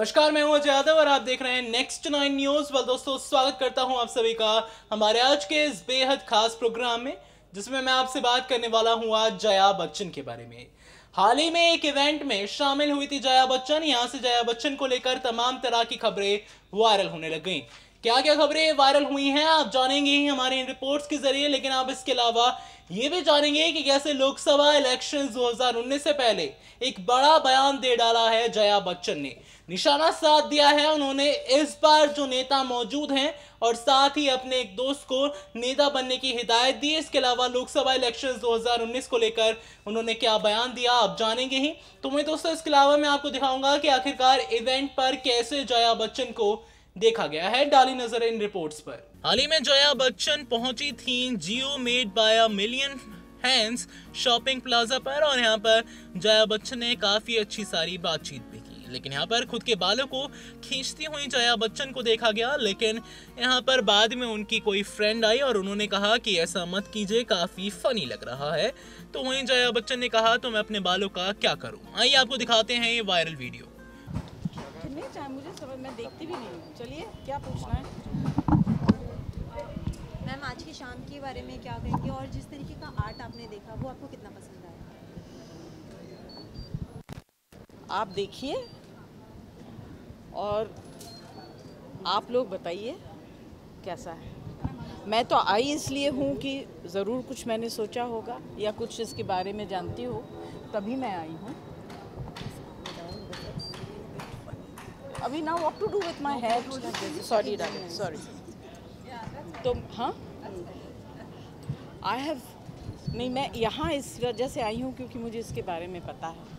नमस्कार, मैं हूं अजय यादव और आप देख रहे हैं नेक्स्ट 9 न्यूज। वेल दोस्तों, स्वागत करता हूं आप सभी का हमारे आज के इस बेहद खास प्रोग्राम में, जिसमें मैं आपसे बात करने वाला हूं आज जया बच्चन के बारे में। हाल ही में एक इवेंट में शामिल हुई थी जया बच्चन। यहां से जया बच्चन को लेकर तमाम तरह की खबरें वायरल होने लग गई। क्या क्या खबरें वायरल हुई हैं आप जानेंगे ही हमारी इन रिपोर्ट्स के जरिए, लेकिन आप इसके अलावा ये भी जानेंगे कि कैसे लोकसभा इलेक्शंस 2019 से पहले एक बड़ा बयान दे डाला है जया बच्चन ने। निशाना साध दिया है उन्होंने इस बार जो नेता मौजूद हैं, और साथ ही अपने एक दोस्त को नेता बनने की हिदायत दी। इसके अलावा लोकसभा इलेक्शंस 2019 को लेकर उन्होंने क्या बयान दिया आप जानेंगे ही। तो मैं दोस्तों इसके अलावा मैं आपको दिखाऊंगा कि आखिरकार इवेंट पर कैसे जया बच्चन को देखा गया है। डाली नजर इन रिपोर्ट्स पर। हाल ही में जया बच्चन पहुंची थी Jio made by a million hands shopping plaza पर, और यहाँ पर जया बच्चन ने काफी अच्छी सारी बातचीत भी की। लेकिन यहाँ पर खुद के बालों को खींचती हुई जया बच्चन को देखा गया, लेकिन यहाँ पर बाद में उनकी कोई फ्रेंड आई और उन्होंने कहा कि ऐसा मत कीजिए, काफी फनी लग रहा है। तो वहीं जया बच्चन ने कहा तो मैं अपने बालों का क्या करूँ। आइए आपको दिखाते हैं ये वायरल वीडियो। नहीं चाहे मुझे समझ, मैं देखती भी नहीं हूँ। चलिए, क्या पूछना है? मैम, आज की शाम के बारे में क्या कहेंगे, और जिस तरीके का आर्ट आपने देखा वो आपको कितना पसंद आया? आप देखिए और आप लोग बताइए कैसा है। मैं तो आई इसलिए हूँ कि ज़रूर कुछ मैंने सोचा होगा या कुछ इसके बारे में जानती हो, तभी मैं आई हूँ। अभी ना what to do with my hair. Sorry darling, sorry. तो हाँ, आई हैव नहीं, मैं यहाँ इस वजह से आई हूँ क्योंकि मुझे इसके बारे में पता है,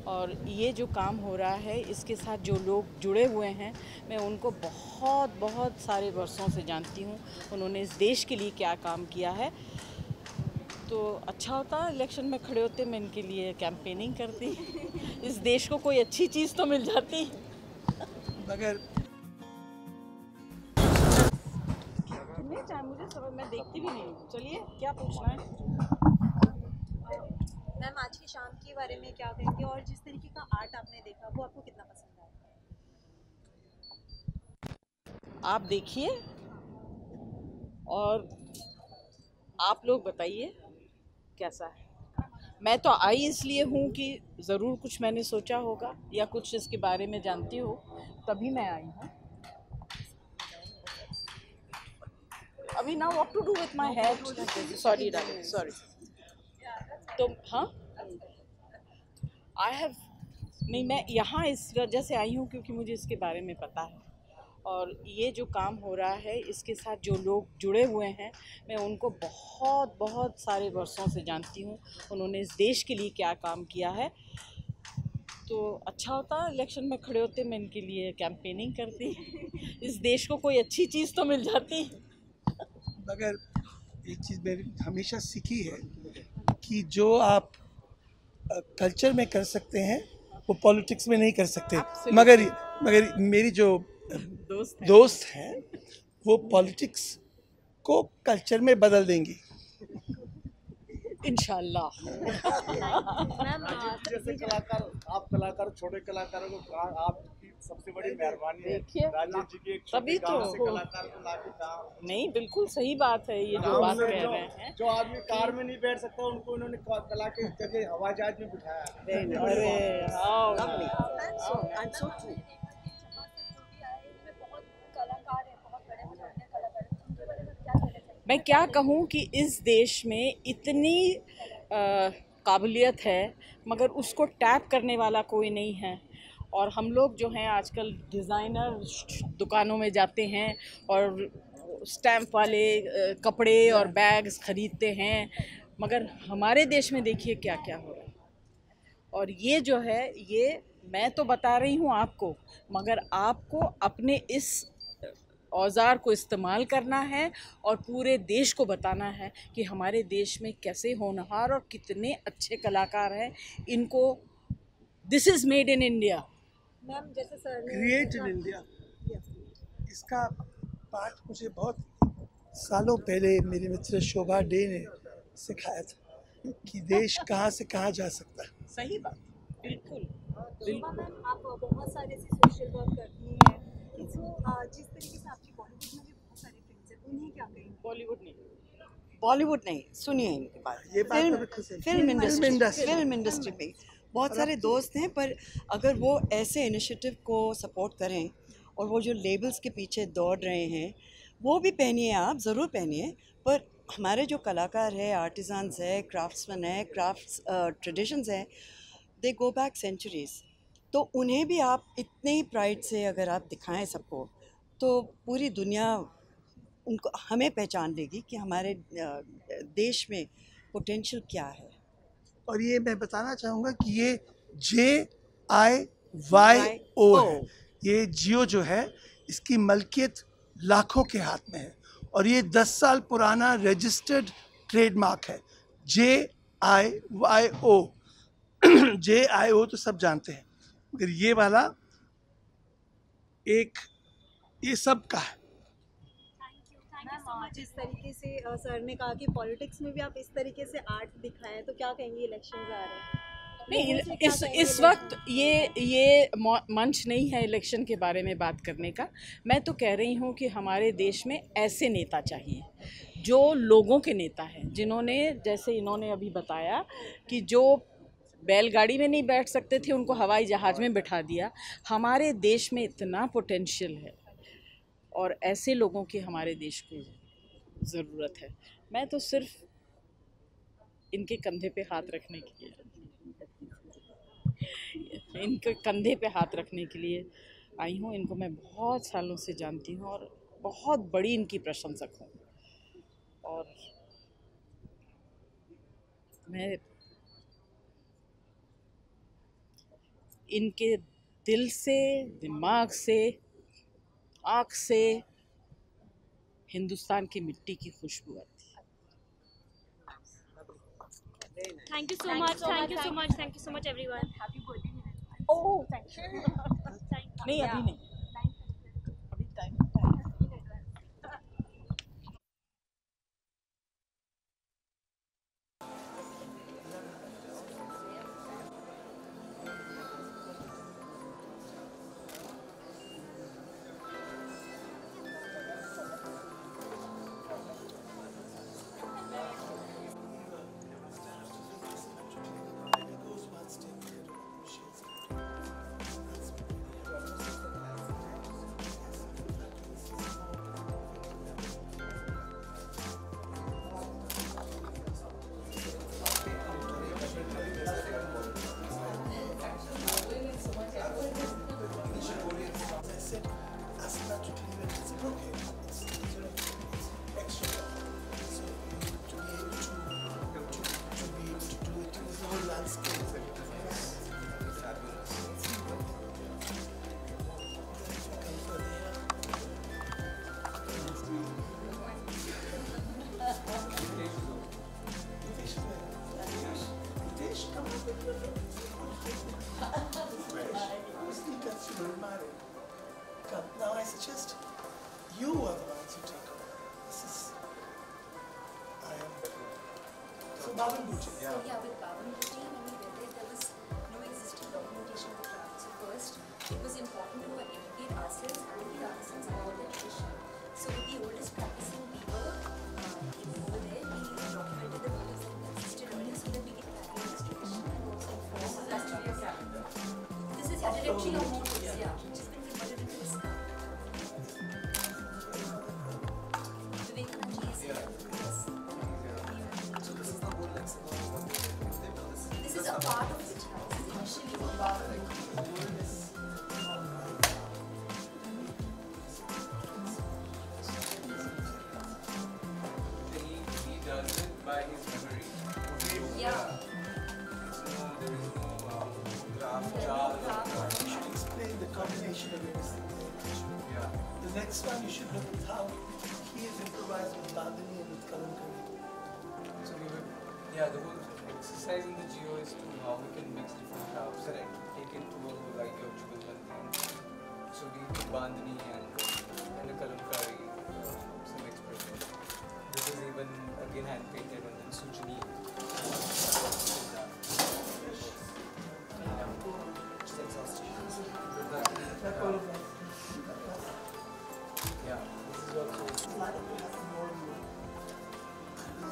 और ये जो काम हो रहा है इसके साथ जो लोग जुड़े हुए हैं, मैं उनको बहुत बहुत सारे वर्षों से जानती हूँ। उन्होंने इस देश के लिए क्या काम किया है। तो अच्छा होता इलेक्शन में खड़े होते, मैं इनके लिए कैंपेनिंग करती, इस देश को कोई अच्छी चीज़ तो मिल जाती। मगर नहीं चाहे मुझे समझ, मैं देखती भी नहीं हूँ। चलिए, क्या पूछना है? मैम, आज की शाम के बारे में क्या कहेंगे, और जिस तरीके का आर्ट आपने देखा वो आपको कितना पसंद आया? आप देखिए और आप लोग बताइए कैसा है। मैं तो आई इसलिए हूँ कि ज़रूर कुछ मैंने सोचा होगा या कुछ इसके बारे में जानती हो, तभी मैं आई हूँ। अभी ना what to do with my hair. Sorry darling, sorry. तो हाँ, आई हैव नहीं, मैं यहाँ इस वजह से आई हूँ क्योंकि मुझे इसके बारे में पता है, और ये जो काम हो रहा है इसके साथ जो लोग जुड़े हुए हैं, मैं उनको बहुत बहुत सारे वर्षों से जानती हूँ। उन्होंने इस देश के लिए क्या काम किया है। तो अच्छा होता इलेक्शन में खड़े होते, मैं इनके लिए कैंपेनिंग करती, इस देश को कोई अच्छी चीज़ तो मिल जाती। मगर एक चीज़ मैंने हमेशा सीखी है कि जो आप कल्चर में कर सकते हैं वो पॉलिटिक्स में नहीं कर सकते। मगर मगर मेरी जो दोस्त हैं वो पॉलिटिक्स को कल्चर में बदल देंगी इंशाल्लाह। मैम, जैसे कलाकार, आप कलाकार, छोटे कलाकारों को आपकी सबसे बड़ी मेहरबानी है। देखिए, राजीव जी की एक तभी छोटे गांव तो से कलाकार को लाके कहा। नहीं, बिल्कुल सही बात है ये जो बात कह रहे हैं। जो आदमी कार में नहीं बैठ सकता उनको उन्होंने कला के जगह हवाई जहाज में बिठाया। अरे हाँ, मैं क्या कहूँ कि इस देश में इतनी काबिलियत है, मगर उसको टैप करने वाला कोई नहीं है। और हम लोग जो हैं आजकल डिज़ाइनर दुकानों में जाते हैं और स्टैम्प वाले कपड़े और बैग्स ख़रीदते हैं, मगर हमारे देश में देखिए क्या क्या हो रहा है। और ये जो है, ये मैं तो बता रही हूँ आपको, मगर आपको अपने इस औज़ार को इस्तेमाल करना है और पूरे देश को बताना है कि हमारे देश में कैसे होनहार और कितने अच्छे कलाकार हैं। इनको this is made in India. Ma'am, जैसे सर ने क्रिएट इन इंडिया, इसका पाठ मुझे बहुत सालों पहले मेरे मित्र शोभा डे ने सिखाया था कि देश कहाँ से कहाँ जा सकता है। सही बात, बिल्कुल। शोभा मैम, आप बहुत सारे ऐसे सोशल वर्क करती हैं, जो जिस तरीके से आपकी बॉलीवुड में भी बहुत सारे फिल्म्स हैं, उन्हें क्या कहेंगे? बॉलीवुड नहीं, सुनिए इनकी बात। ये बात तो बिल्कुल सही। फिल्म इंडस्ट्री में बहुत सारे दोस्त हैं, पर अगर वो ऐसे इनिशिएटिव को सपोर्ट करें और वो जो लेबल्स के पीछे दौड़ रहे हैं वो भी पहनिए, आप ज़रूर पहनिए, पर हमारे जो कलाकार है, आर्टिजन्स है, क्राफ्ट्समैन है, क्राफ्ट्स ट्रेडिशंस हैं, दे गो बैक सेंचुरीज़, तो उन्हें भी आप इतने ही प्राइड से अगर आप दिखाएं सबको, तो पूरी दुनिया उनको हमें पहचान लेगी कि हमारे देश में पोटेंशियल क्या है। और ये मैं बताना चाहूँगा कि ये JIYO है। ये जियो जो है इसकी मलकियत लाखों के हाथ में है और ये 10 साल पुराना रजिस्टर्ड ट्रेडमार्क है। JIYO JIO तो सब जानते हैं, मगर ये वाला एक ये सब का है। मैम, जिस तरीके से सर ने कहा कि पॉलिटिक्स में भी आप इस तरीके से आर्ट दिखाएं, तो क्या कहेंगे? इलेक्शन आ रहे हैं, नहीं, इस वक्त ये मंच नहीं है इलेक्शन के बारे में बात करने का। मैं तो कह रही हूँ कि हमारे देश में ऐसे नेता चाहिए जो लोगों के नेता हैं, जिन्होंने, जैसे इन्होंने अभी बताया कि जो बैलगाड़ी में नहीं बैठ सकते थे उनको हवाई जहाज़ में बिठा दिया। हमारे देश में इतना पोटेंशियल है और ऐसे लोगों की हमारे देश को ज़रूरत है। मैं तो सिर्फ इनके कंधे पे हाथ रखने के लिए इनके कंधे पे हाथ रखने के लिए आई हूँ। इनको मैं बहुत सालों से जानती हूँ और बहुत बड़ी इनकी प्रशंसक हूँ, और मैं इनके दिल से, दिमाग से, आँख से हिंदुस्तान की मिट्टी की खुशबू आती है। Thank you so much. Thank you so much. Thank you so much, everyone. Happy birthday. ओह, नहीं अभी नहीं, अभी time Now I suggest you are the ones who take over. This is I am. So Bhavan Bhuti. So yeah, with Bhavan Bhuti, when we did it, there was no existing documentation of the craft. So first, it was important to educate ourselves and the artisans about their tradition. So with the oldest practicing people over there, we documented the beliefs that existed earlier so that we can carry on this tradition and also enforce the last. This is directly of motives, yeah, which has been converted into a scarf. Vivekanand ji is here. Yes. So this is the whole lexicon. This is a part of it. This is initially a part of it. He does it by his memory. Yeah. There is no graph chart. You should explain the combination of everything. Yeah. The next one you should look at how he has improvised with Bandhani and with Kalamkari. So we will, yeah, the whole exercise in the geo is to how we can mix different crafts and take it to a whole idea of Jugalbandi. So we do Bandhani and the Kalamkari, some expression. This is even again hand painted and then Sujani.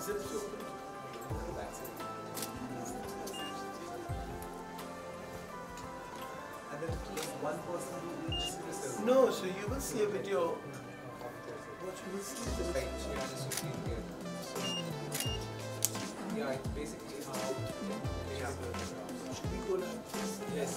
And then one person who will dismiss the No, so you will see a video. What you will see is the right, so yeah, this will be here. So, yeah, it's basically how should we go now? yes,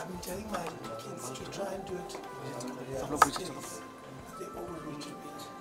I've been telling my kids to try and do it. They overreach a bit.